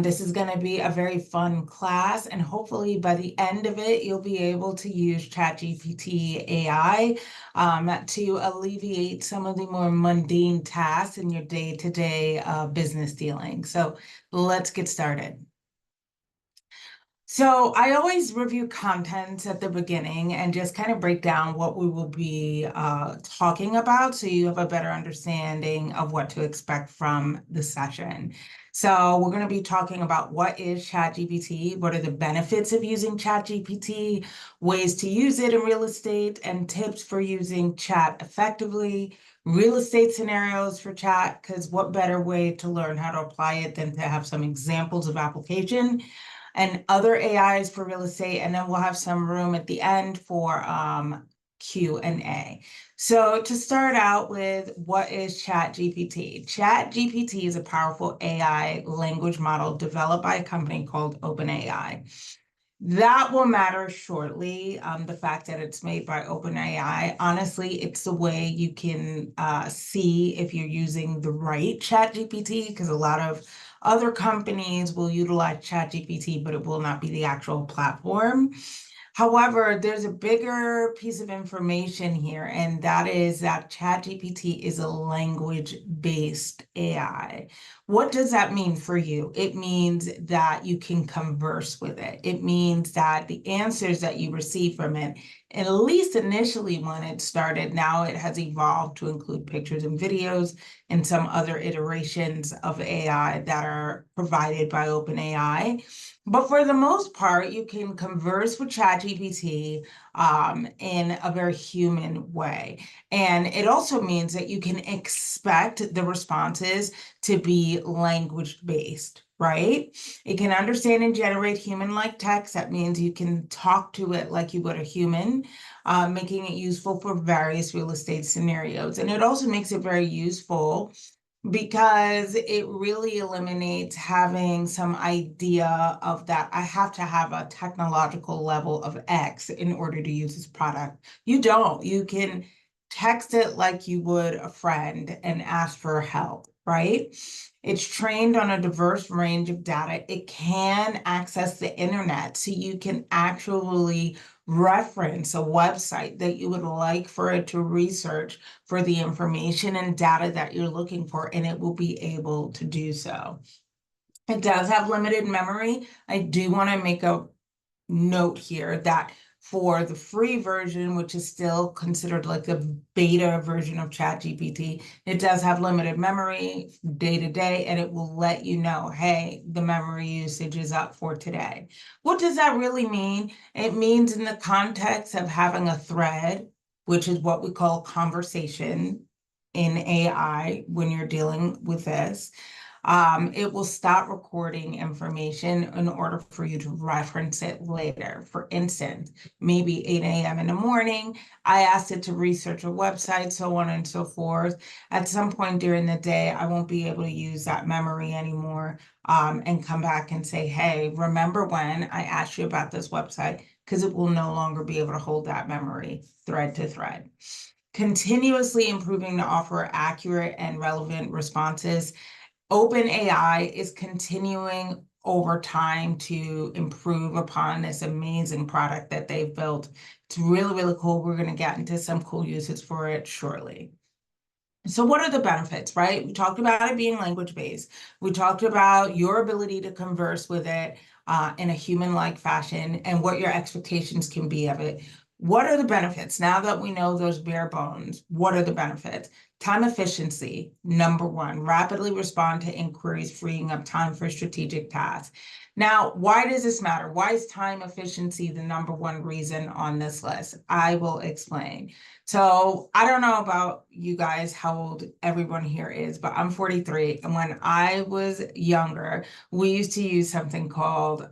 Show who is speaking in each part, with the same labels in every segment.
Speaker 1: This is going to be a very fun class, and hopefully by the end of it, you'll be able to use ChatGPT AI to alleviate some of the more mundane tasks in your day-to-day business dealing. So let's get started. So I always review content at the beginning and just kind of break down what we will be talking about so you have a better understanding of what to expect from the session. So we're going to be talking about what is ChatGPT, what are the benefits of using ChatGPT, ways to use it in real estate, and tips for using chat effectively, real estate scenarios for chat, because what better way to learn how to apply it than to have some examples of application, and other AIs for real estate, and then we'll have some room at the end for Q&A. So to start out with, what is ChatGPT? ChatGPT is a powerful AI language model developed by a company called OpenAI. That will matter shortly. The fact that it's made by OpenAI, honestly, it's the way you can see if you're using the right ChatGPT, because a lot of other companies will utilize ChatGPT, but it will not be the actual platform. However, there's a bigger piece of information here, and that is that ChatGPT is a language-based AI. What does that mean for you? It means that you can converse with it. It means that the answers that you receive from it, at least initially when it started, now it has evolved to include pictures and videos and some other iterations of AI that are provided by OpenAI. But for the most part, you can converse with ChatGPT in a very human way. And it also means that you can expect the responses to be language-based, right? It can understand and generate human-like text. That means you can talk to it like you would a human, making it useful for various real estate scenarios. And it also makes it very useful because it really eliminates having some idea of that I have to have a technological level of X in order to use this product. You don't. You can text it like you would a friend and ask for help, right? It's trained on a diverse range of data. It can access the internet, so you can actually reference a website that you would like for it to research for the information and data that you're looking for, and it will be able to do so. It does have limited memory. I do want to make a note here that for the free version, which is still considered like the beta version of ChatGPT, it does have limited memory day to day, and it will let you know, hey, the memory usage is up for today. What does that really mean? It means in the context of having a thread, which is what we call conversation in AI when you're dealing with this, it will stop recording information in order for you to reference it later. For instance, maybe 8 a.m. in the morning, I asked it to research a website, so on and so forth. At some point during the day, I won't be able to use that memory anymore and come back and say, hey, remember when I asked you about this website? Because it will no longer be able to hold that memory thread to thread. Continuously improving to offer accurate and relevant responses. OpenAI is continuing over time to improve upon this amazing product that they've built. It's really, really cool. We're going to get into some cool uses for it shortly. So what are the benefits, right? We talked about it being language-based. We talked about your ability to converse with it in a human-like fashion and what your expectations can be of it. What are the benefits? Now that we know those bare bones, what are the benefits? Time efficiency, number one, rapidly respond to inquiries, freeing up time for strategic tasks. Now, why does this matter? Why is time efficiency the number one reason on this list? I will explain. So I don't know about you guys, how old everyone here is, but I'm 43. And when I was younger, we used to use something called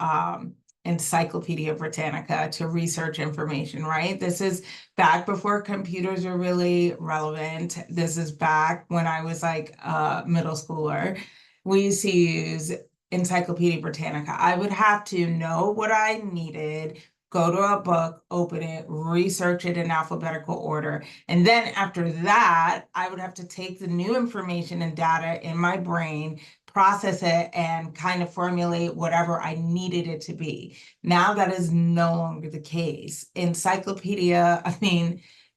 Speaker 1: Encyclopedia Britannica to research information, right? This is back before computers were really relevant. This is back when I was like a middle schooler. We used to use Encyclopedia Britannica. I would have to know what I needed, go to a book, open it, research it in alphabetical order. And then after that, I would have to take the new information and data in my brain, process it and kind of formulate whatever I needed it to be. Now that is no longer the case.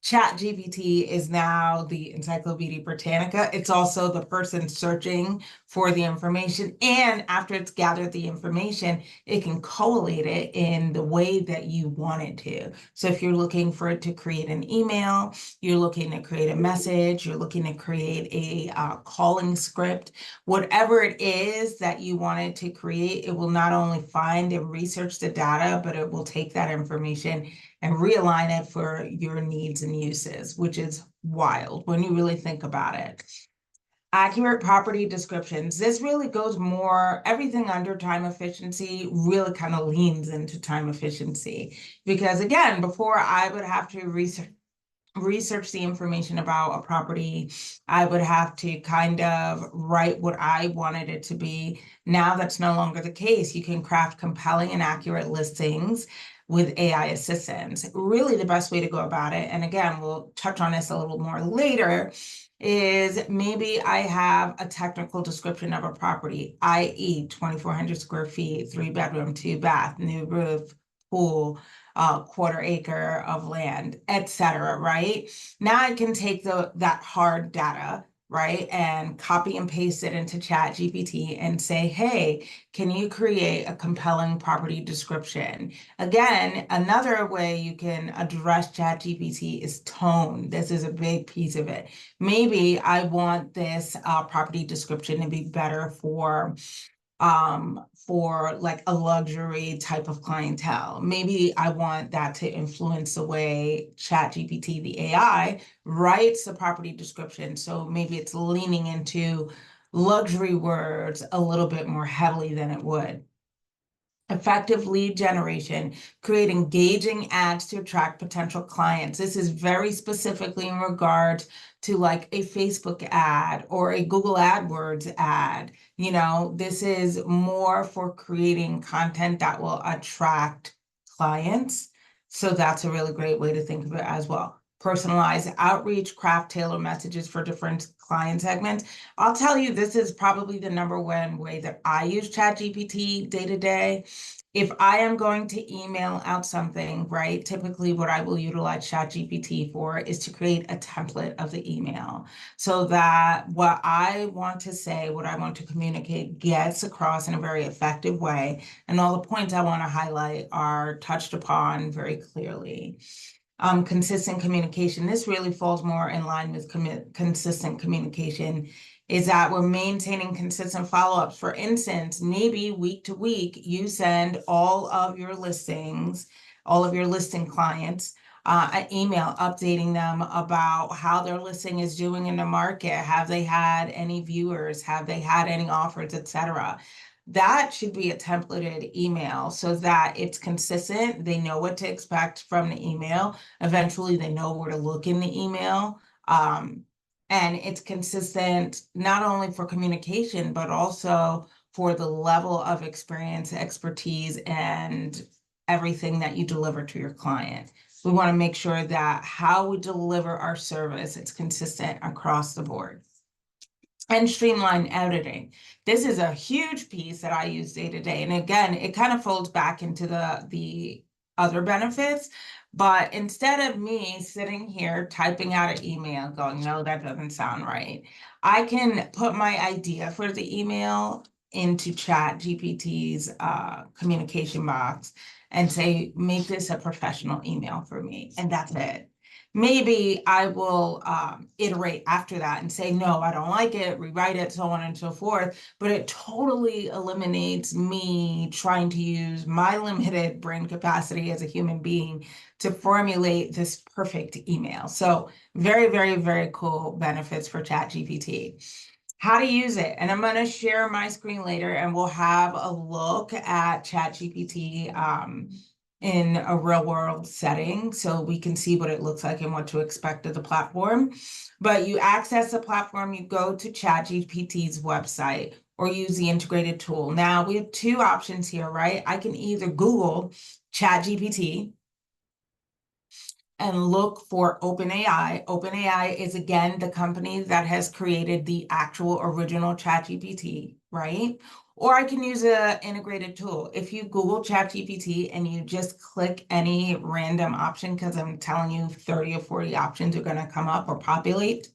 Speaker 1: ChatGPT is now the Encyclopedia Britannica. It's also the person searching for the information. And after it's gathered the information, it can collate it in the way that you want it to. So if you're looking for it to create an email, you're looking to create a message, you're looking to create a calling script, whatever it is that you want it to create, it will not only find and research the data, but it will take that information and realign it for your needs and uses, which is wild when you really think about it. Accurate property descriptions. This really goes more, everything under time efficiency really kind of leans into time efficiency. Because again, before I would have to research the information about a property, I would have to kind of write what I wanted it to be. Now that's no longer the case. You can craft compelling and accurate listings with AI assistance. Really the best way to go about it, and again, we'll touch on this a little more later, is maybe I have a technical description of a property, i.e. 2,400 square feet, 3-bedroom, 2-bath, new roof, pool, quarter acre of land, etc. Right? Now I can take that hard data, right, and copy and paste it into ChatGPT and say, hey, can you create a compelling property description? Again, another way you can address ChatGPT is tone. This is a big piece of it. Maybe I want this property description to be better for like a luxury type of clientele. Maybe I want that to influence the way ChatGPT, the AI, writes the property description. So maybe it's leaning into luxury words a little bit more heavily than it would. Effective lead generation, create engaging ads to attract potential clients. This is very specifically in regards to like a Facebook ad or a Google AdWords ad. You know, this is more for creating content that will attract clients. So that's a really great way to think of it as well. Personalized outreach, craft tailored messages for different client segments. I'll tell you, this is probably the #1 way that I use ChatGPT day to day. If I am going to email out something, right, typically what I will utilize ChatGPT for is to create a template of the email so that what I want to say, what I want to communicate gets across in a very effective way. And all the points I want to highlight are touched upon very clearly. Consistent communication. This really falls more in line with consistent communication, is that we're maintaining consistent follow-ups. For instance, maybe week to week, you send all of your listings, all of your listing clients, an email updating them about how their listing is doing in the market. Have they had any viewers? Have they had any offers, etc.? That should be a templated email so that it's consistent. They know what to expect from the email. Eventually, they know where to look in the email. And it's consistent not only for communication, but also for the level of experience, expertise, and everything that you deliver to your client. We want to make sure that how we deliver our service, it's consistent across the board. And streamline editing. This is a huge piece that I use day to day. And again, it kind of folds back into the other benefits. But instead of me sitting here typing out an email going, no, that doesn't sound right, I can put my idea for the email into ChatGPT's communication box and say, make this a professional email for me. And that's it. Maybe I will iterate after that and say, no, I don't like it, rewrite it, so on and so forth. But it totally eliminates me trying to use my limited brain capacity as a human being to formulate this perfect email. So very, very, very cool benefits for ChatGPT. How to use it. And I'm going to share my screen later and we'll have a look at ChatGPT in a real world setting so we can see what it looks like and what to expect of the platform. But you access the platform, you go to ChatGPT's website or use the integrated tool. Now we have two options here, right? I can either Google ChatGPT and look for OpenAI. OpenAI is, again, the company that has created the actual original ChatGPT. right? Or I can use an integrated tool. If you Google ChatGPT and you just click any random option, because I'm telling you 30 or 40 options are going to come up or populate,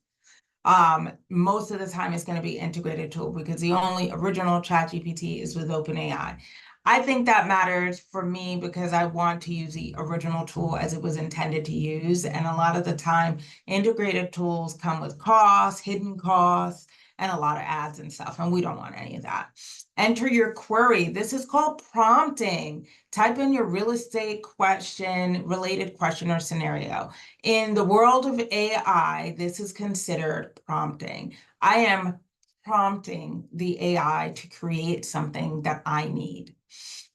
Speaker 1: most of the time it's going to be integrated tool, because the only original ChatGPT is with OpenAI. I think that matters for me because I want to use the original tool as it was intended to use. And a lot of the time, integrated tools come with costs, hidden costs, and a lot of ads and stuff. And we don't want any of that. Enter your query. This is called prompting. Type in your real estate question, related question or scenario. In the world of AI, this is considered prompting. I am prompting the AI to create something that I need.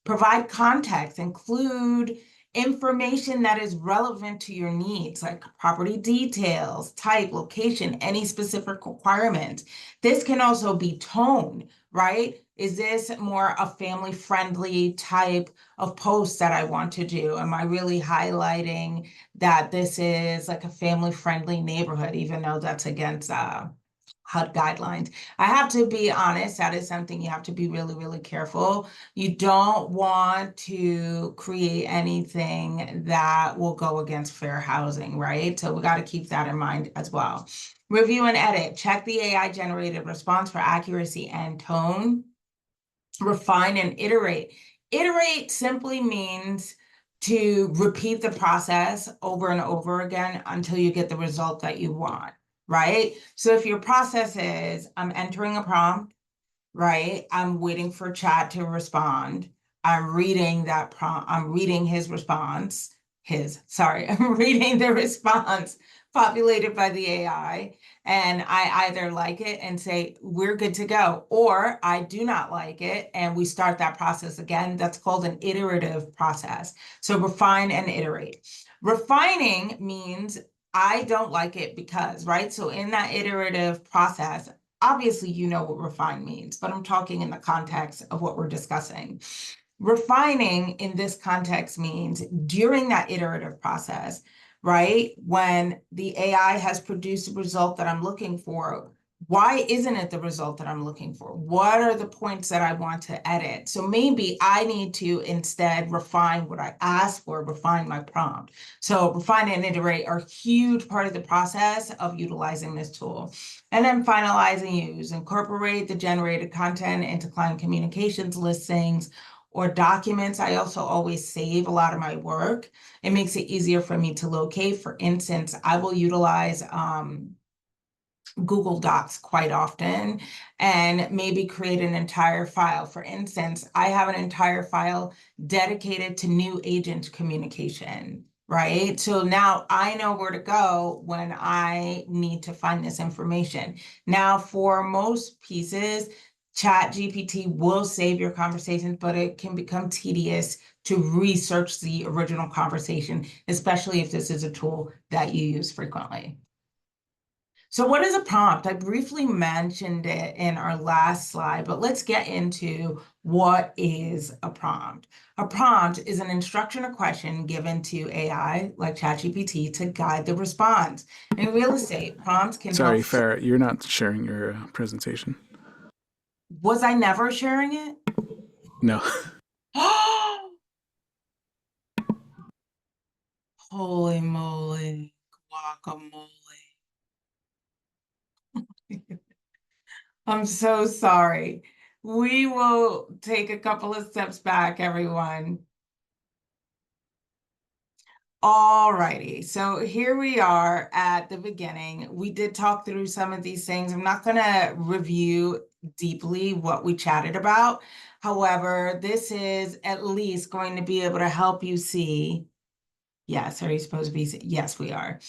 Speaker 1: Provide context, include information that is relevant to your needs, like property details, type, location, any specific requirements. This can also be tone, right? Is this more a family-friendly type of post that I want to do? Am I really highlighting that this is like a family-friendly neighborhood, even though that's against HUD guidelines? I have to be honest, that is something you have to be really, really careful. You don't want to create anything that will go against fair housing, right? So we got to keep that in mind as well. Review and edit. Check the AI generated response for accuracy and tone. Refine and iterate. Iterate simply means to repeat the process over and over again until you get the result that you want, right? So if your process is, I'm entering a prompt, right? I'm waiting for chat to respond. I'm reading that prompt. I'm reading his response. I'm reading the response populated by the AI. And I either like it and say, we're good to go, or I do not like it. And we start that process again. That's called an iterative process. So refine and iterate. Refining means I don't like it because, right? So in that iterative process, obviously, you know what refine means, but I'm talking in the context of what we're discussing. Refining in this context means during that iterative process, right? When the AI has produced the result that I'm looking for, why isn't it the result that I'm looking for? What are the points that I want to edit? So maybe I need to instead refine what I asked for, refine my prompt. So refine and iterate are a huge part of the process of utilizing this tool. And then finalize and use. Incorporate the generated content into client communications, listings, or documents. I also always save a lot of my work. It makes it easier for me to locate. For instance, I will utilize Google Docs quite often and maybe create an entire file. For instance, I have an entire file dedicated to new agent communication, right? So now I know where to go when I need to find this information. Now, for most pieces, ChatGPT will save your conversations, but it can become tedious to research the original conversation, especially if this is a tool that you use frequently. So what is a prompt? I briefly mentioned it in our last slide, but let's get into what is a prompt. A prompt is an instruction or question given to AI, like ChatGPT, to guide the response. In real estate, prompts can
Speaker 2: Sorry,
Speaker 1: help.
Speaker 2: Farah, you're not sharing your presentation.
Speaker 1: Was I never sharing it?
Speaker 2: No.
Speaker 1: Holy moly, guacamole. I'm so sorry. We will take a couple of steps back, everyone. All righty, so here we are at the beginning. We did talk through some of these things. I'm not going to review deeply what we chatted about. However, this is at least going to be able to help you see. Yes, are you supposed to be? Yes, we are.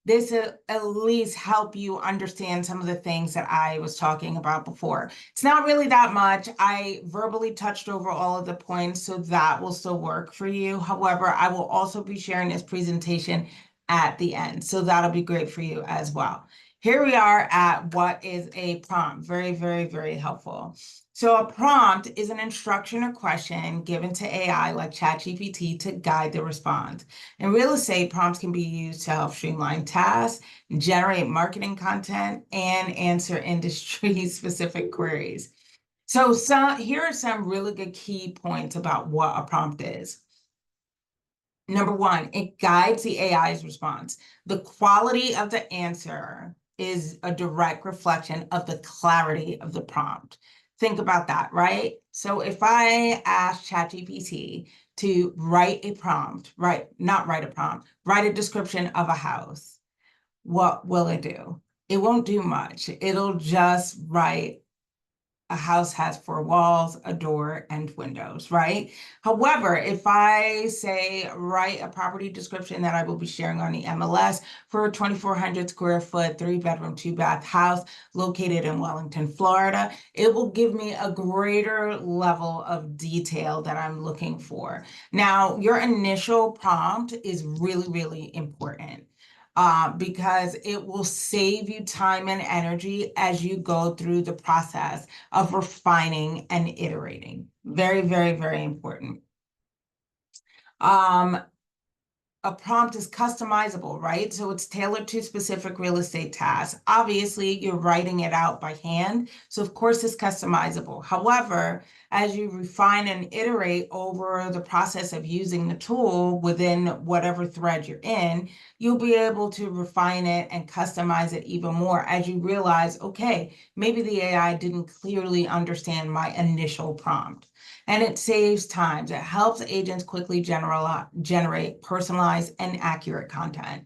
Speaker 1: This will at least help you understand some of the things that I was talking about before. It's not really that much. I verbally touched over all of the points, so that will still work for you. However, I will also be sharing this presentation at the end, so that'll be great for you as well. here we are at what is a prompt. Very, very, very helpful. So a prompt is an instruction or question given to AI like ChatGPT to guide the response. In real estate, prompts can be used to help streamline tasks, generate marketing content, and answer industry-specific queries. So here are some really good key points about what a prompt is. Number one, it guides the AI's response. The quality of the answer is a direct reflection of the clarity of the prompt. Think about that, right? So if I ask ChatGPT to write a prompt, not write a prompt, write a description of a house, what will it do? It won't do much. It'll just write a house has 4 walls, a door, and windows, right? However, if I say, write a property description that I will be sharing on the MLS for a 2,400 square foot, 3-bedroom, 2-bath house located in Wellington, Florida, it will give me a greater level of detail that I'm looking for. Now, your initial prompt is really, really important. Because it will save you time and energy as you go through the process of refining and iterating. Very, very, very important. A prompt is customizable, right? So it's tailored to specific real estate tasks. Obviously, you're writing it out by hand, so of course it's customizable. However, as you refine and iterate over the process of using the tool within whatever thread you're in, you'll be able to refine it and customize it even more as you realize, okay, maybe the AI didn't clearly understand my initial prompt. And it saves time. It helps agents quickly generate personalized and accurate content.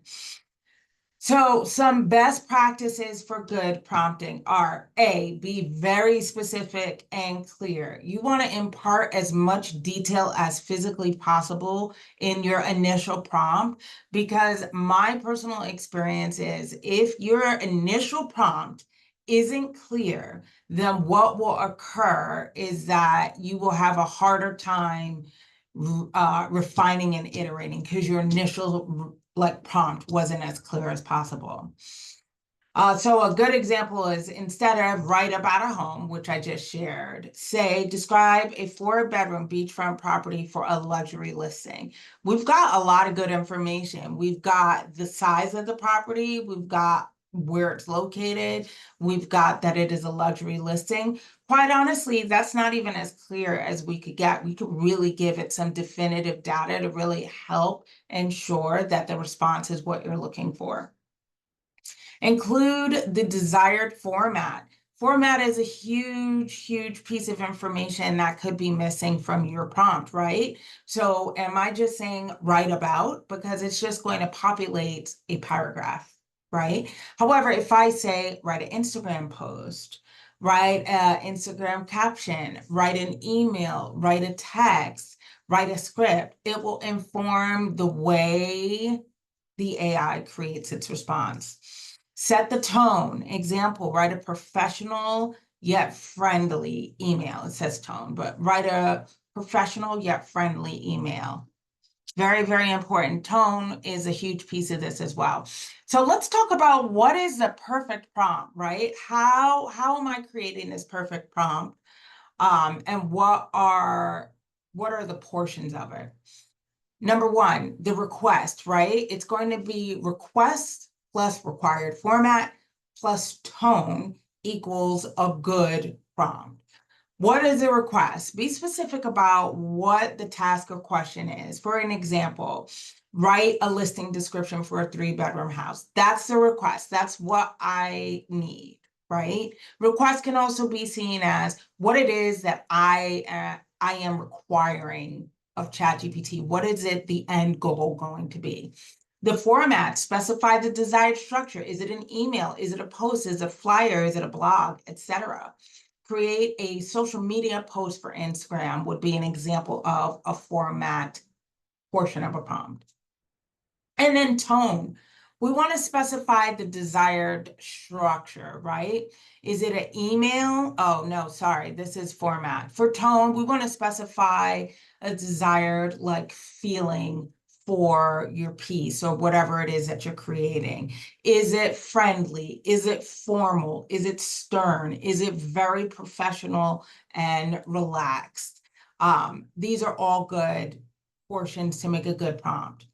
Speaker 1: So some best practices for good prompting are A, be very specific and clear. You want to impart as much detail as physically possible in your initial prompt, because my personal experience is if your initial prompt isn't clear, then what will occur is that you will have a harder time refining and iterating because your initial prompt wasn't as clear as possible. So a good example is, instead of write about a home, which I just shared, say, describe a 4-bedroom beachfront property for a luxury listing. We've got a lot of good information. We've got the size of the property. We've got where it's located. We've got that it is a luxury listing. Quite honestly, that's not even as clear as we could get. We could really give it some definitive data to really help ensure that the response is what you're looking for. Include the desired format. Format is a huge, huge piece of information that could be missing from your prompt, right? So am I just saying write about? Because it's just going to populate a paragraph, right? However, if I say write an Instagram post, write an Instagram caption, write an email, write a text, write a script, it will inform the way the AI creates its response. Set the tone. Example, write a professional yet friendly email. It says tone, but write a professional yet friendly email. Very, very important. Tone is a huge piece of this as well. So let's talk about what is the perfect prompt, right? How am I creating this perfect prompt? And what are the portions of it? Number one, the request, right? It's going to be request plus required format plus tone equals a good prompt. What is a request? Be specific about what the task or question is. For an example, write a listing description for a 3-bedroom house. That's the request. That's what I need, right? Request can also be seen as what it is that I am requiring of ChatGPT. What is it the end goal going to be? The format, specify the desired structure. Is it an email? Is it a post? Is it a flyer? Is it a blog, etc.? Create a social media post for Instagram would be an example of a format portion of a prompt. And then tone. We want to specify the desired structure, right? Is it an email? Oh, no, sorry, this is format. For tone, we want to specify a desired feeling for your piece or whatever it is that you're creating? Is it friendly? Is it formal? Is it stern? Is it very professional and relaxed? These are all good portions to make a good prompt.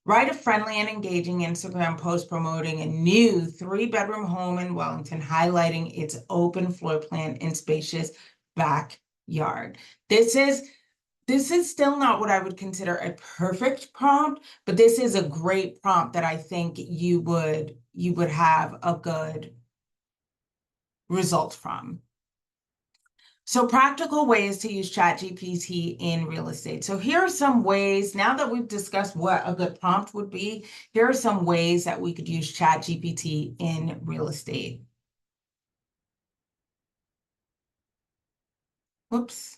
Speaker 1: Write a friendly and engaging Instagram post promoting a new 3-bedroom home in Wellington, highlighting its open floor plan and spacious backyard. This is still not what I would consider a perfect prompt, but this is a great prompt that I think you would have a good result from. So practical ways to use ChatGPT in real estate. So here are some ways, now that we've discussed what a good prompt would be, here are some ways that we could use ChatGPT in real estate. Whoops.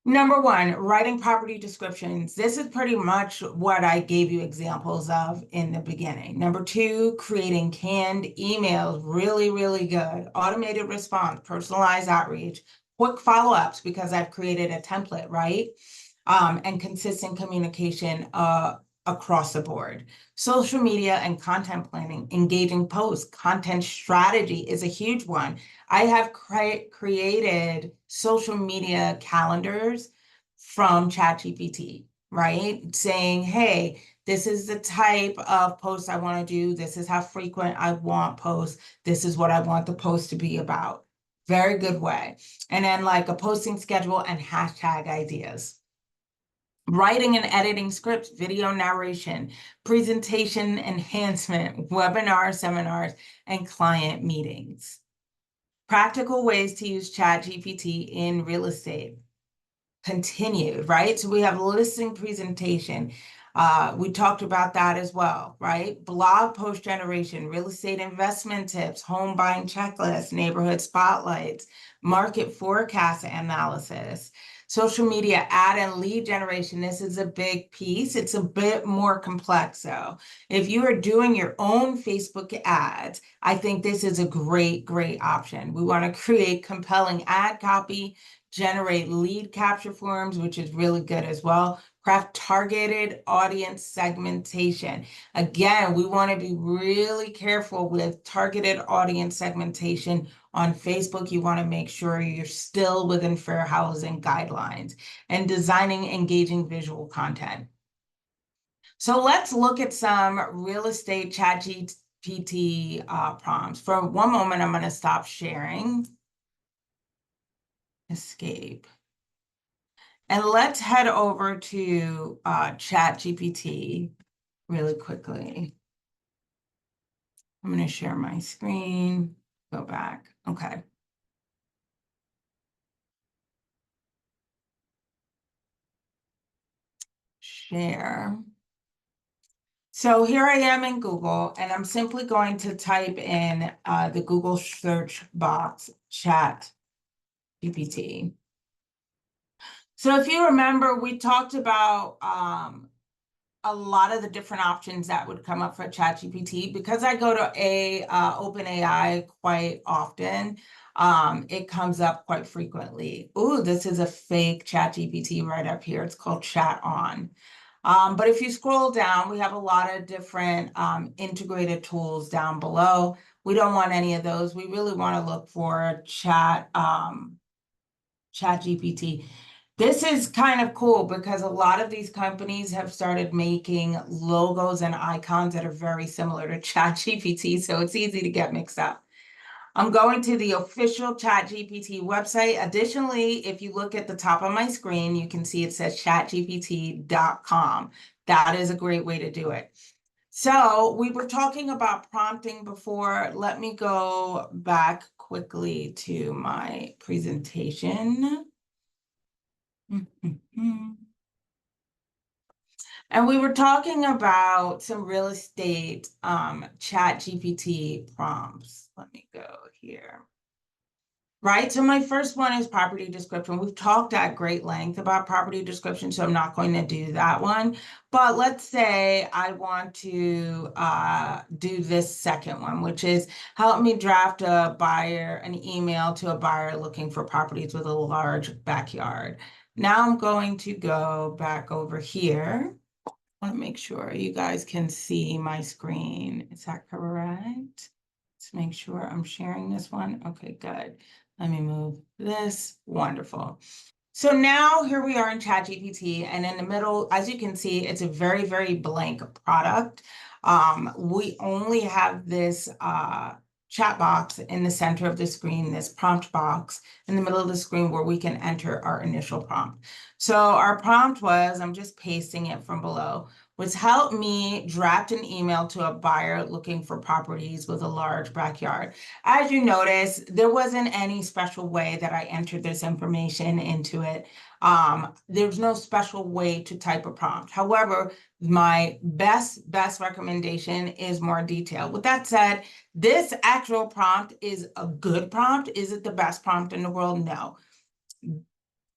Speaker 1: Number one, writing property descriptions. This is pretty much what I gave you examples of in the beginning. Number two, creating canned emails, really, really good. Automated response, personalized outreach, quick follow-ups because I've created a template, right? And consistent communication across the board. Social media and content planning, engaging posts, content strategy is a huge one. I have created social media calendars from ChatGPT, right? Saying, hey, this is the type of post I want to do. This is how frequent I want posts. This is what I want the post to be about. Very good way. And then like a posting schedule and hashtag ideas. Writing and editing scripts, video narration, presentation enhancement, webinar seminars, and client meetings. Practical ways to use ChatGPT in real estate. Continued, right? So we have listing presentation. We talked about that as well, right? Blog post generation, real estate investment tips, home buying checklist, neighborhood spotlights, market forecast analysis, social media ad and lead generation. This is a big piece. It's a bit more complex though. If you are doing your own Facebook ads, I think this is a great, great option. We want to create compelling ad copy, generate lead capture forms, which is really good as well. Craft targeted audience segmentation. Again, we want to be really careful with targeted audience segmentation on Facebook. You want to make sure you're still within fair housing guidelines and designing engaging visual content. So let's look at some real estate ChatGPT prompts. For one moment, I'm going to stop sharing. Escape. And let's head over to ChatGPT really quickly. I'm going to share my screen, go back. Okay. Share. So here I am in Google, and I'm simply going to type in the Google search box, ChatGPT. So if you remember, we talked about a lot of the different options that would come up for ChatGPT. Because I go to OpenAI quite often, it comes up quite frequently. Ooh, this is a fake ChatGPT right up here. It's called Chat On. But if you scroll down, we have a lot of different integrated tools down below. We don't want any of those. We really want to look for ChatGPT. This is kind of cool because a lot of these companies have started making logos and icons that are very similar to ChatGPT, so it's easy to get mixed up. I'm going to the official ChatGPT website. Additionally, if you look at the top of my screen, you can see it says chatgpt.com. That is a great way to do it. So we were talking about prompting before. Let me go back quickly to my presentation. And we were talking about some real estate ChatGPT prompts. Let me go here. Right, so my first one is property description. We've talked at great length about property description, so I'm not going to do that one. But let's say I want to do this second one, which is help me draft an email to a buyer looking for properties with a large backyard. Now I'm going to go back over here. I want to make sure you guys can see my screen. Is that correct? Let's make sure I'm sharing this one. Okay, good. Let me move this. Wonderful. So now here we are in ChatGPT, and in the middle, as you can see, it's a very, very blank product. We only have this chat box in the center of the screen, this prompt box in the middle of the screen where we can enter our initial prompt. So our prompt was, I'm just pasting it from below, was help me draft an email to a buyer looking for properties with a large backyard. As you notice, there wasn't any special way that I entered this information into it. There's no special way to type a prompt. However, my best recommendation is more detailed. With that said, this actual prompt is a good prompt. Is it the best prompt in the world? No.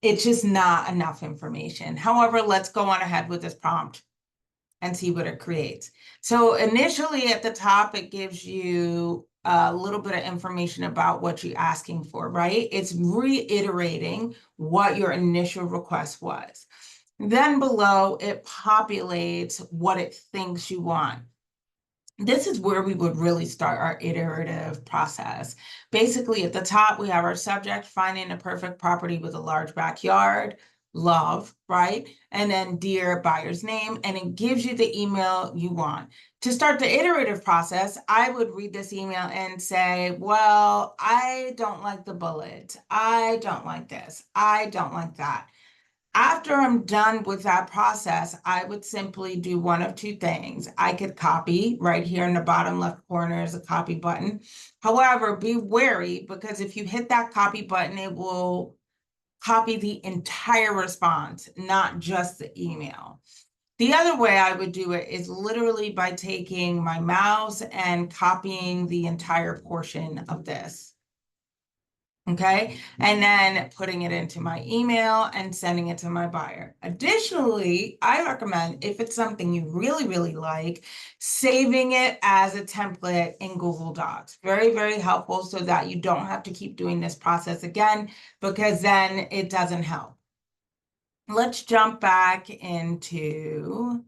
Speaker 1: It's just not enough information. However, let's go on ahead with this prompt and see what it creates. So initially at the top, it gives you a little bit of information about what you're asking for, right? It's reiterating what your initial request was. Then below, it populates what it thinks you want. This is where we would really start our iterative process. Basically, at the top, we have our subject, finding a perfect property with a large backyard, love, right? And then dear buyer's name, and it gives you the email you want. To start the iterative process, I would read this email and say, well, I don't like the bullet. I don't like this. I don't like that. After I'm done with that process, I would simply do one of two things. I could copy right here in the bottom left corner is a copy button. However, be wary because if you hit that copy button, it will copy the entire response, not just the email. The other way I would do it is literally by taking my mouse and copying the entire portion of this. Okay, and then putting it into my email and sending it to my buyer. Additionally, I recommend if it's something you really, really like, saving it as a template in Google Docs. Very, very helpful so that you don't have to keep doing this process again, because then it doesn't help. Let's jump back into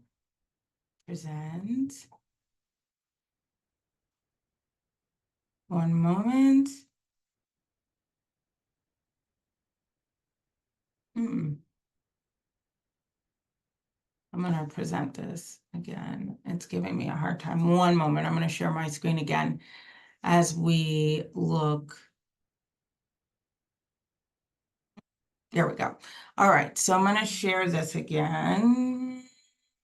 Speaker 1: present. One moment. I'm going to present this again. It's giving me a hard time. One moment. I'm going to share my screen again as we look. There we go. All right. So I'm going to share this again.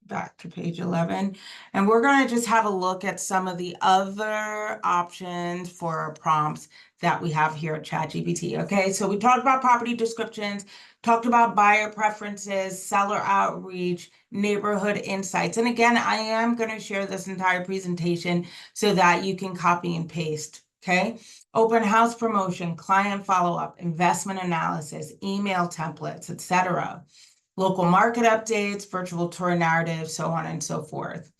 Speaker 1: Back to page 11. And we're going to just have a look at some of the other options for prompts that we have here at ChatGPT. Okay, so we talked about property descriptions, talked about buyer preferences, seller outreach, neighborhood insights. And again, I am going to share this entire presentation so that you can copy and paste. Okay, open house promotion, client follow-up, investment analysis, email templates, etc. Local market updates, virtual tour narratives, so on and so forth.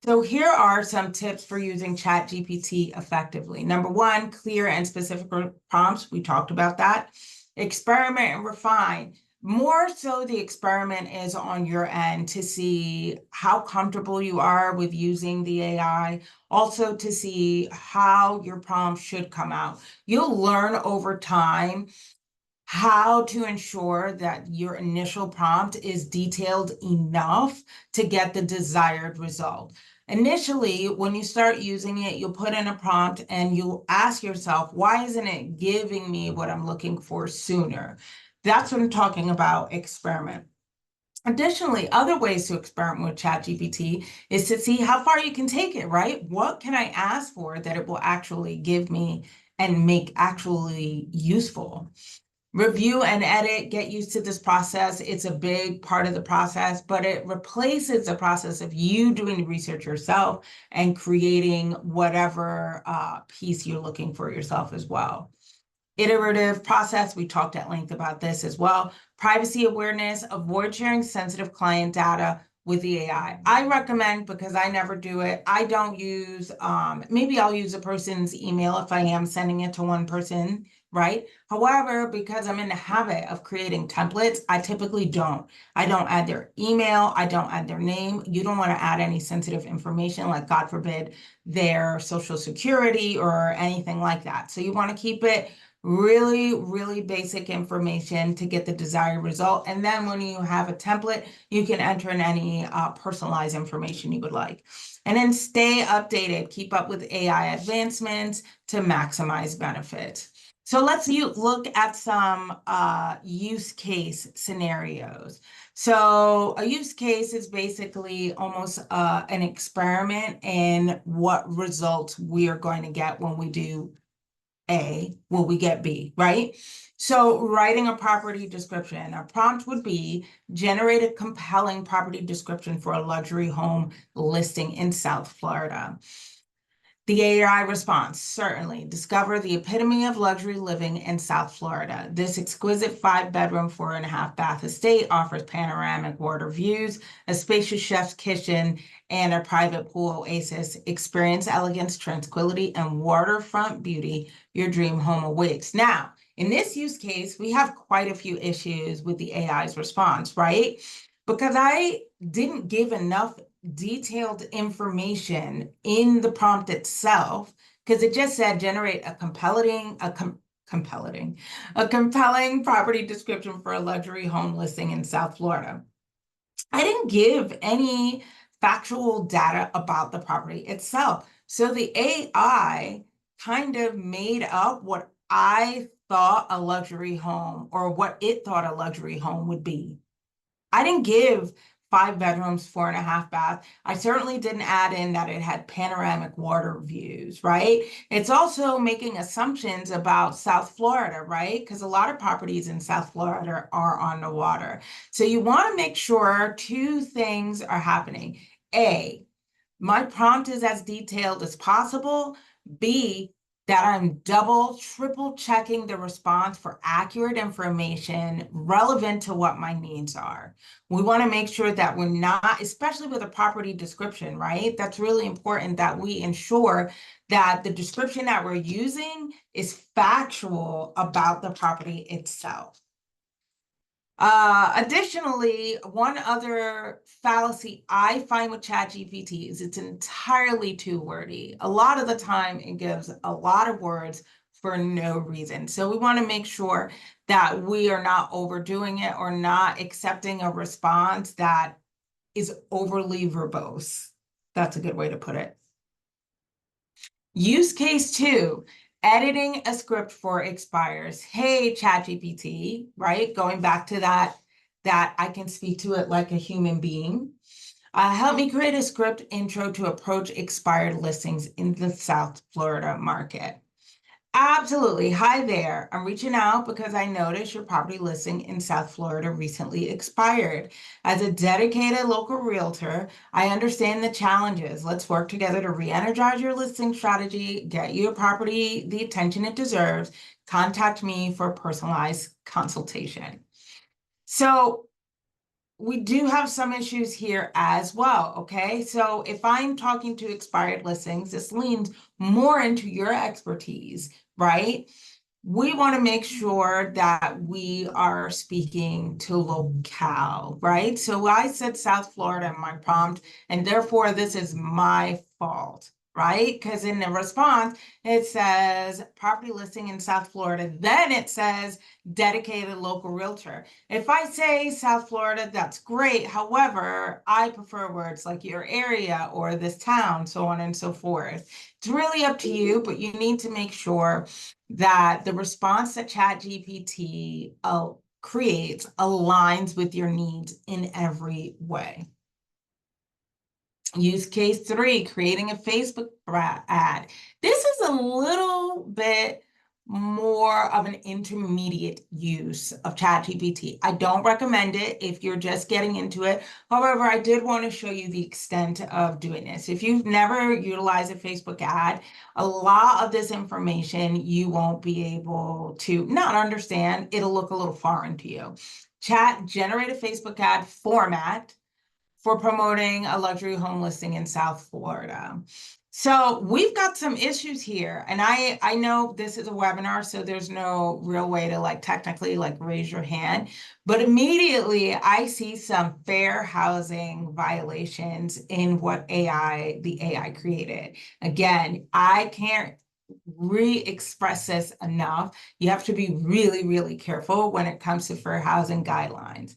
Speaker 1: So here are some tips for using ChatGPT effectively. Number one, clear and specific prompts. We talked about that. Experiment and refine. More so the experiment is on your end to see how comfortable you are with using the AI, also to see how your prompt should come out. You'll learn over time how to ensure that your initial prompt is detailed enough to get the desired result. Initially, when you start using it, you'll put in a prompt and you'll ask yourself, why isn't it giving me what I'm looking for sooner? That's what I'm talking about, experiment. Additionally, other ways to experiment with ChatGPT is to see how far you can take it, right? What can I ask for that it will actually give me and make actually useful? Review and edit, get used to this process. It's a big part of the process, but it replaces the process of you doing the research yourself and creating whatever piece you're looking for yourself as well. Iterative process, we talked at length about this as well. Privacy awareness, avoid sharing sensitive client data with the AI. I recommend, because I never do it, I don't use, maybe I'll use a person's email if I am sending it to one person, right? However, because I'm in the habit of creating templates, I typically don't. I don't add their email, I don't add their name. You don't want to add any sensitive information, like God forbid, their social security or anything like that. So you want to keep it really, really basic information to get the desired result. And then when you have a template, you can enter in any personalized information you would like. And then stay updated, keep up with AI advancements to maximize benefits. So let's look at some use case scenarios. So a use case is basically almost an experiment in what results we are going to get when we do A, will we get B, right? So writing a property description, a prompt would be generate a compelling property description for a luxury home listing in South Florida. The AI response, certainly. Discover the epitome of luxury living in South Florida. This exquisite 5-bedroom, 4.5-bath estate offers panoramic water views, a spacious chef's kitchen, and a private pool oasis. Experience elegance, tranquility, and waterfront beauty. Your dream home awaits. Now, in this use case, we have quite a few issues with the AI's response, right? Because I didn't give enough detailed information in the prompt itself, because it just said generate a compelling property description for a luxury home listing in South Florida. I didn't give any factual data about the property itself. So the AI kind of made up what I thought a luxury home, or what it thought a luxury home would be. I didn't give 5 bedrooms, 4.5 bath. I certainly didn't add in that it had panoramic water views, right? It's also making assumptions about South Florida, right? Because a lot of properties in South Florida are on the water. So you want to make sure 2 things are happening. A, my prompt is as detailed as possible. B, that I'm double, triple checking the response for accurate information relevant to what my needs are. We want to make sure that we're not, especially with a property description, right? That's really important that we ensure that the description that we're using is factual about the property itself. Additionally, one other fallacy I find with ChatGPT is it's entirely too wordy. A lot of the time, it gives a lot of words for no reason. So we want to make sure that we are not overdoing it or not accepting a response that is overly verbose. That's a good way to put it. Use case 2. Editing a script for expires. Hey, ChatGPT, right? Going back to that I can speak to it like a human being. Help me create a script intro to approach expired listings in the South Florida market. Absolutely. Hi there. I'm reaching out because I noticed your property listing in South Florida recently expired. As a dedicated local realtor, I understand the challenges. Let's work together to re-energize your listing strategy, get your property the attention it deserves. Contact me for a personalized consultation. So we do have some issues here as well, okay? So if I'm talking to expired listings, this leans more into your expertise, right? We want to make sure that we are speaking to locale, right? So I said South Florida in my prompt, and therefore this is my fault, right? Because in the response, it says property listing in South Florida. Then it says dedicated local realtor. If I say South Florida, that's great. However, I prefer words like your area or this town, so on and so forth. It's really up to you, but you need to make sure that the response that ChatGPT creates aligns with your needs in every way. Use case 3, creating a Facebook ad. This is a little bit more of an intermediate use of ChatGPT. I don't recommend it if you're just getting into it. However, I did want to show you the extent of doing this. If you've never utilized a Facebook ad, a lot of this information you won't be able to not understand. It'll look a little foreign to you. Generate a Facebook ad format for promoting a luxury home listing in South Florida. So we've got some issues here, and I know this is a webinar, so there's no real way to like technically like raise your hand, but immediately I see some fair housing violations in what the AI created. Again, I can't re-express this enough. You have to be really, really careful when it comes to fair housing guidelines.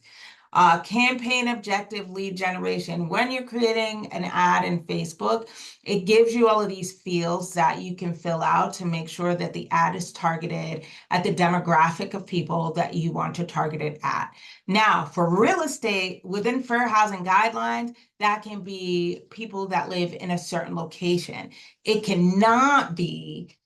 Speaker 1: Campaign objective lead generation. When you're creating an ad in Facebook, it gives you all of these fields that you can fill out to make sure that the ad is targeted at the demographic of people that you want to target it at. Now, for real estate, within fair housing guidelines, that can be people that live in a certain location. It cannot be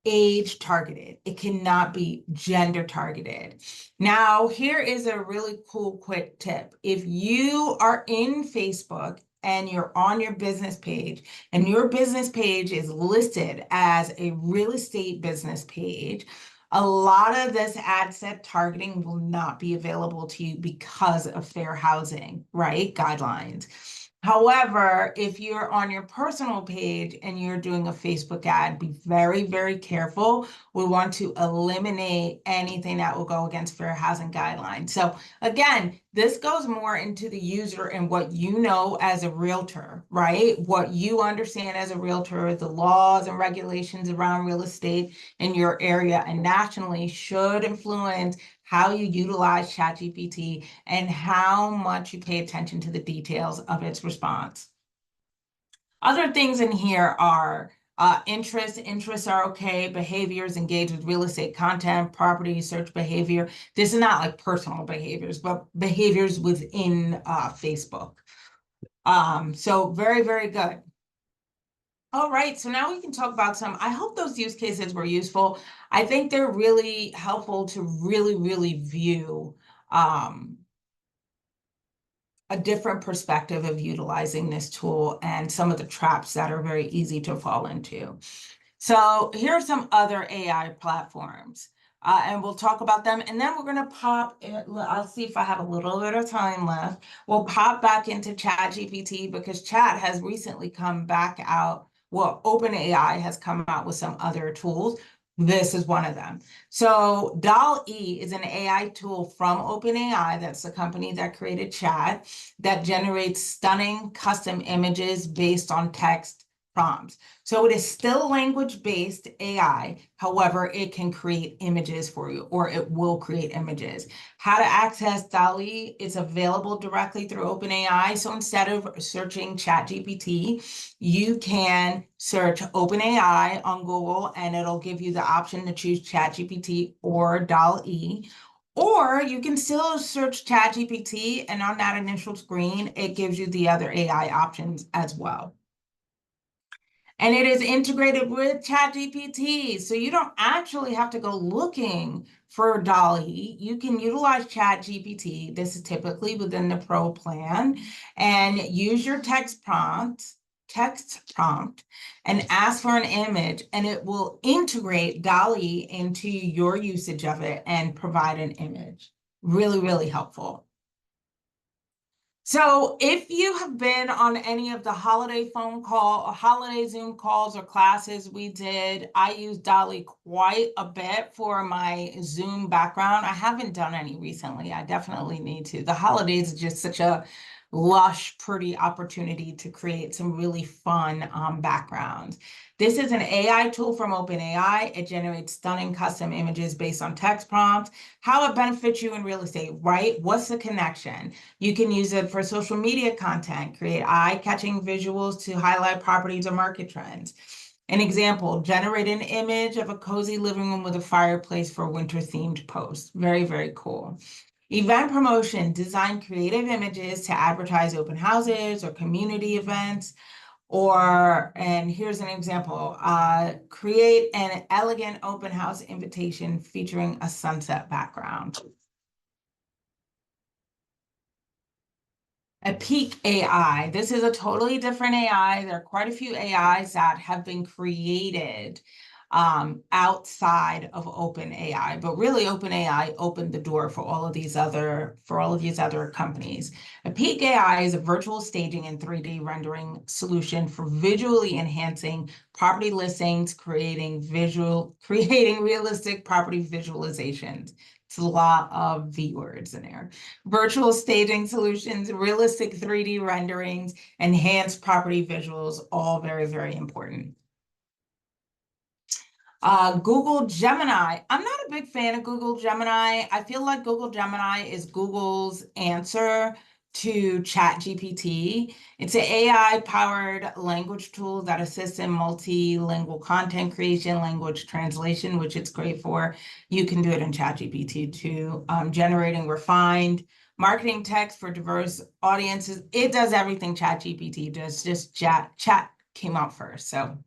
Speaker 1: age targeted. It cannot be gender targeted. Now, here is a really cool quick tip. If you are in Facebook and you're on your business page and your business page is listed as a real estate business page, a lot of this ad set targeting will not be available to you because of fair housing, right? Guidelines. However, if you're on your personal page and you're doing a Facebook ad, be very, very careful. We want to eliminate anything that will go against fair housing guidelines. So again, this goes more into the user and what you know as a realtor, right? What you understand as a realtor, the laws and regulations around real estate in your area and nationally should influence how you utilize ChatGPT and how much you pay attention to the details of its response. Other things in here are interests. Interests are okay. Behaviors, engage with real estate content, property search behavior. This is not like personal behaviors, but behaviors within Facebook. So very, very good. All right, so now we can talk about some, I hope those use cases were useful. I think they're really helpful to really, really view a different perspective of utilizing this tool and some of the traps that are very easy to fall into. So here are some other AI platforms, and we'll talk about them. And then we're going to pop, I'll see if I have a little bit of time left. We'll pop back into ChatGPT because Chat has recently come back out. Well, OpenAI has come out with some other tools. This is one of them. So DALL-E is an AI tool from OpenAI. That's the company that created Chat that generates stunning custom images based on text prompts. So it is still language-based AI. However, it can create images for you, or it will create images. How to access DALL-E is available directly through OpenAI. So instead of searching ChatGPT, you can search OpenAI on Google, and it'll give you the option to choose ChatGPT or DALL-E. Or you can still search ChatGPT, and on that initial screen, it gives you the other AI options as well. And it is integrated with ChatGPT, so you don't actually have to go looking for DALL-E. You can utilize ChatGPT. This is typically within the Pro plan, and use your text prompt, and ask for an image, and it will integrate DALL-E into your usage of it and provide an image. Really, really helpful. So if you have been on any of the holiday Zoom calls or classes we did, I use DALL-E quite a bit for my Zoom background. I haven't done any recently. I definitely need to. The holidays is just such a lush, pretty opportunity to create some really fun backgrounds. This is an AI tool from OpenAI. It generates stunning custom images based on text prompts. How it benefits you in real estate, right? What's the connection? You can use it for social media content, create eye-catching visuals to highlight properties or market trends. An example, generate an image of a cozy living room with a fireplace for a winter-themed post. Very, very cool. Event promotion, design creative images to advertise open houses or community events. And here's an example, create an elegant open house invitation featuring a sunset background. A Peak AI. This is a totally different AI. There are quite a few AIs that have been created outside of OpenAI. But really, OpenAI opened the door for all of these other companies. A Peak AI is a virtual staging and 3D rendering solution for visually enhancing property listings, creating realistic property visualizations. It's a lot of V words in there. Virtual staging solutions, realistic 3D renderings, enhanced property visuals, all very, very important. Google Gemini. I'm not a big fan of Google Gemini. I feel like Google Gemini is Google's answer to ChatGPT. It's an AI-powered language tool that assists in multilingual content creation, language translation, which it's great for. You can do it in ChatGPT too. Generating refined marketing text for diverse audiences. It does everything ChatGPT does, just chat came out first. So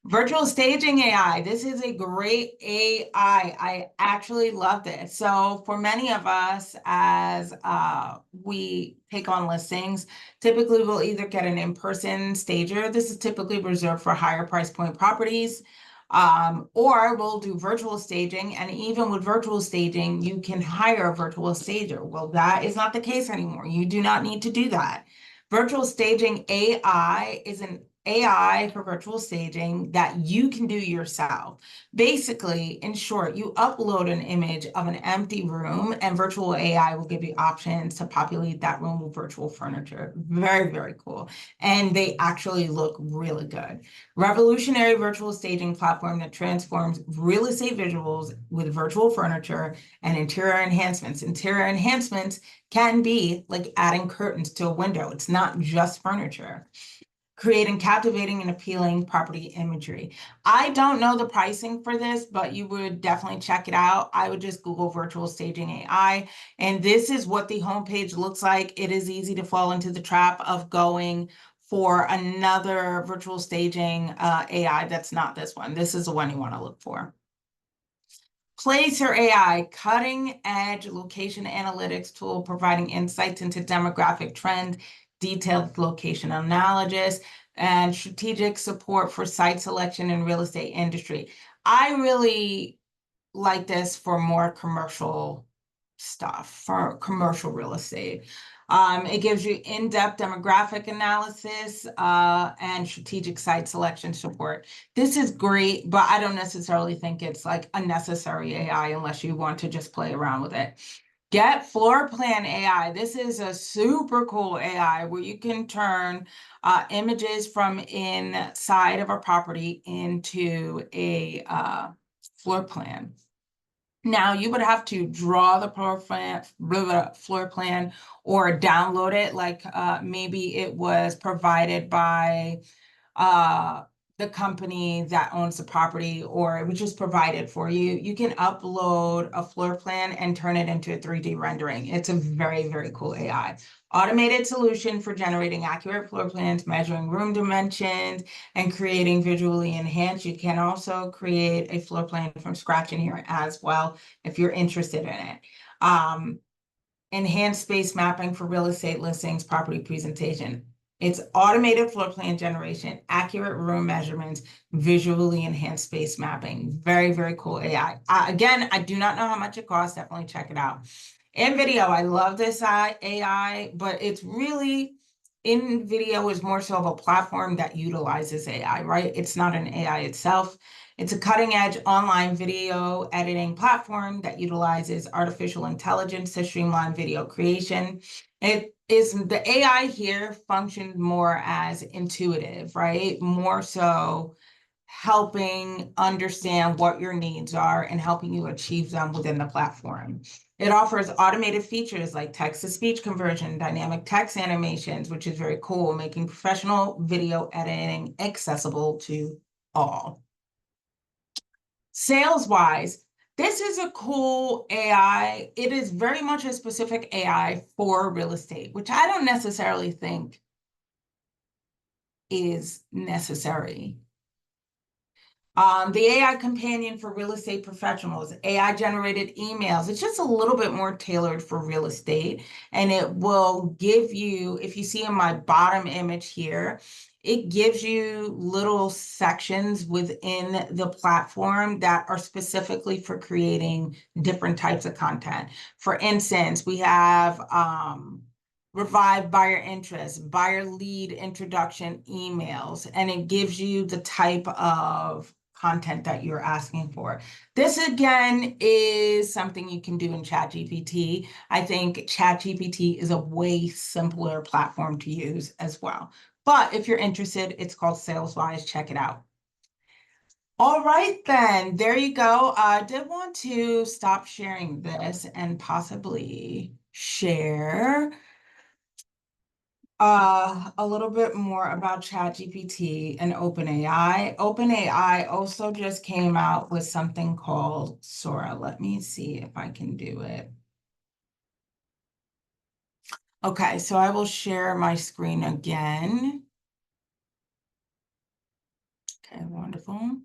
Speaker 1: virtual staging AI. This is a great AI. I actually love this. So for many of us, as we take on listings, typically we'll either get an in-person stager. This is typically reserved for higher price point properties. Or we'll do virtual staging. And even with virtual staging, you can hire a virtual stager. Well, that is not the case anymore. You do not need to do that. Virtual staging AI is an AI for virtual staging that you can do yourself. Basically, in short, you upload an image of an empty room and virtual AI will give you options to populate that room with virtual furniture. Very, very cool. And they actually look really good. Revolutionary virtual staging platform that transforms real estate visuals with virtual furniture and interior enhancements. Interior enhancements can be like adding curtains to a window. It's not just furniture. Creating captivating and appealing property imagery. I don't know the pricing for this, but you would definitely check it out. I would just Google virtual staging AI, and this is what the homepage looks like. It is easy to fall into the trap of going for another virtual staging AI that's not this one. This is the one you want to look for. Placer AI, cutting-edge location analytics tool providing insights into demographic trends, detailed location analysis, and strategic support for site selection in real estate industry. I really like this for more commercial stuff, for commercial real estate. It gives you in-depth demographic analysis and strategic site selection support. This is great, but I don't necessarily think it's like a necessary AI unless you want to just play around with it. Get Floor Plan AI. This is a super cool AI where you can turn images from inside of a property into a floor plan. Now, you would have to draw the floor plan or download it, like maybe it was provided by the company that owns the property, or it was just provided for you. You can upload a floor plan and turn it into a 3D rendering. It's a very, very cool AI. Automated solution for generating accurate floor plans, measuring room dimensions, and creating visually enhanced. You can also create a floor plan from scratch in here as well, if you're interested in it. Enhanced space mapping for real estate listings, property presentation. It's automated floor plan generation, accurate room measurements, visually enhanced space mapping. Very, very cool AI. Again, I do not know how much it costs. Definitely check it out. InVideo, I love this AI, but it's really, InVideo is more so of a platform that utilizes AI, right? It's not an AI itself. It's a cutting-edge online video editing platform that utilizes artificial intelligence to streamline video creation. The AI here functions more as intuitive, right? More so helping understand what your needs are and helping you achieve them within the platform. It offers automated features like text-to-speech conversion, dynamic text animations, which is very cool, making professional video editing accessible to all. Sales-wise, this is a cool AI. It is very much a specific AI for real estate, which I don't necessarily think is necessary. The AI companion for real estate professionals, AI generated emails. It's just a little bit more tailored for real estate. And it will give you, if you see in my bottom image here, it gives you little sections within the platform that are specifically for creating different types of content. For instance, we have revive buyer interest, buyer lead introduction emails, and it gives you the type of content that you're asking for. This again is something you can do in ChatGPT. I think ChatGPT is a way simpler platform to use as well. But if you're interested, it's called SalesWise. Check it out. All right, then, there you go. I did want to stop sharing this and possibly share a little bit more about ChatGPT and OpenAI. OpenAI also just came out with something called Sora. Let me see if I can do it. Okay, so I will share my screen again. Okay, wonderful.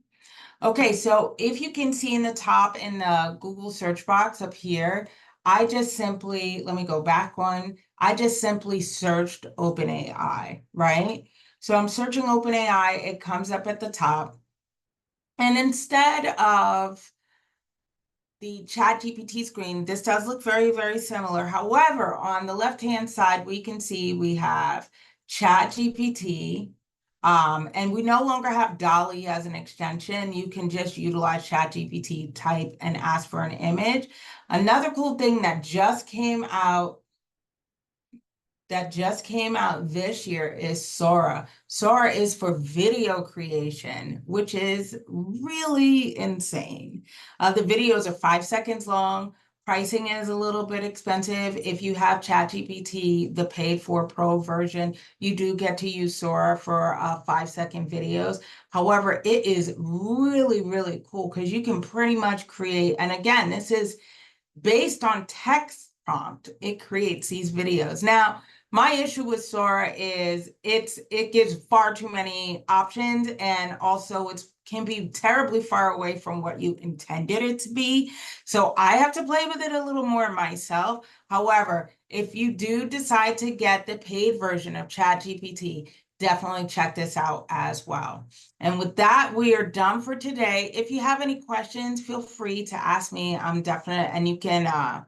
Speaker 1: Okay, so if you can see in the top in the Google search box up here, I just simply, let me go back one. I just simply searched OpenAI, right? So I'm searching OpenAI, it comes up at the top. And instead of the ChatGPT screen, this does look very, very similar. However, on the left-hand side, we can see we have ChatGPT, and we no longer have DALL-E as an extension. You can just utilize ChatGPT, type, and ask for an image. Another cool thing that just came out this year is Sora. Sora is for video creation, which is really insane. The videos are 5 seconds long. Pricing is a little bit expensive. If you have ChatGPT, the paid for pro version, you do get to use Sora for 5-second videos. However, it is really, really cool because you can pretty much create, and again, this is based on text prompt, it creates these videos. Now, my issue with Sora is it gives far too many options, and also it can be terribly far away from what you intended it to be. So I have to play with it a little more myself. However, if you do decide to get the paid version of ChatGPT, definitely check this out as well. And with that, we are done for today. If you have any questions, feel free to ask me. I'm definite, and you can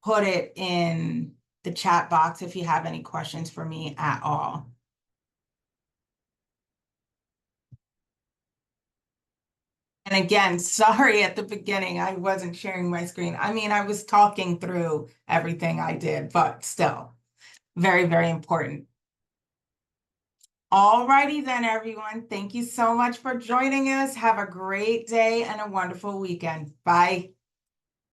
Speaker 1: put it in the chat box if you have any questions for me at all. And again, sorry at the beginning, I wasn't sharing my screen. I mean, I was talking through everything I did, but still, very, very important. All righty then, everyone. Thank you so much for joining us. Have a great day and a wonderful weekend. Bye.